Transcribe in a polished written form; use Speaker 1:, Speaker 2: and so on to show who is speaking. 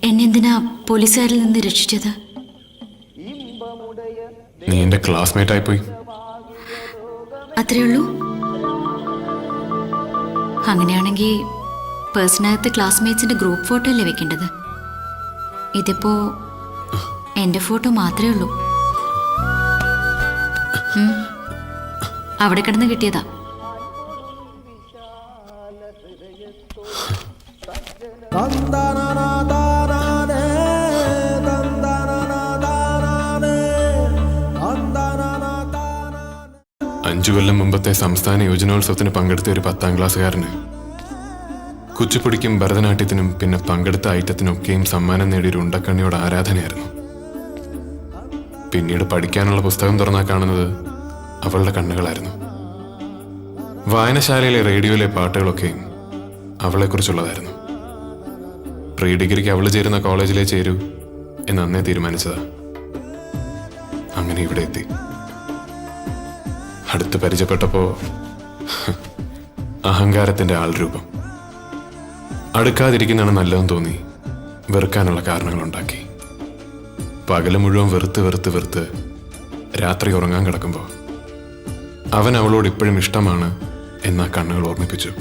Speaker 1: എന്നെന്തിനാ പോലീസുകാരിൽ നിന്ന് രക്ഷിച്ചത്?
Speaker 2: നീ എന്റെ ക്ലാസ്മേറ്റ് ആയിപ്പോയി.
Speaker 1: അത്രേ ഉള്ളൂ? അങ്ങനെയാണെങ്കിൽ പേഴ്സണകത്ത് ക്ലാസ്മേറ്റ്സിന്റെ ഗ്രൂപ്പ് ഫോട്ടോ അല്ലേ വെക്കേണ്ടത്? ഇതിപ്പോ എന്റെ ഫോട്ടോ മാത്രമേ ഉള്ളൂ. അവിടെ കിടന്ന് കിട്ടിയതാ.
Speaker 2: അഞ്ചു കൊല്ലം മുമ്പത്തെ സംസ്ഥാന യുവജനോത്സവത്തിന് പങ്കെടുത്ത ഒരു 10ാം ക്ലാസ്സുകാരന് കുച്ചിപ്പുടിക്കും ഭരതനാട്യത്തിനും പിന്നെ പങ്കെടുത്ത ഐറ്റത്തിനൊക്കെയും സമ്മാനം നേടിയൊരു ഉണ്ടക്കണ്ണിയോട് ആരാധനയായിരുന്നു. പിന്നീട് പഠിക്കാനുള്ള പുസ്തകം തുറന്നാ കാണുന്നത് അവളുടെ കണ്ണുകളായിരുന്നു. വായനശാലയിലെ റേഡിയോയിലെ പാട്ടുകളൊക്കെയും അവളെക്കുറിച്ചുള്ളതായിരുന്നു. പ്രീ ഡിഗ്രിക്ക് അവൾ ചേരുന്ന കോളേജിലേ ചേരൂ എന്ന് അന്നേ തീരുമാനിച്ചതാ. അങ്ങനെ ഇവിടെ എത്തി. അടുത്ത് പരിചയപ്പെട്ടപ്പോ അഹങ്കാരത്തിന്റെ ആൾരൂപം. അടുക്കാതിരിക്കുന്നതാണ് നല്ലതെന്ന് തോന്നി വെറുക്കാനുള്ള കാരണങ്ങളുണ്ടാക്കി. പകല് മുഴുവൻ വെറുത്ത് രാത്രി ഉറങ്ങാൻ കിടക്കുമ്പോൾ അവൻ അവളോട് ഇപ്പോഴും ഇഷ്ടമാണ് എന്നാ കണ്ണുകൾ ഓർമ്മിപ്പിച്ചു.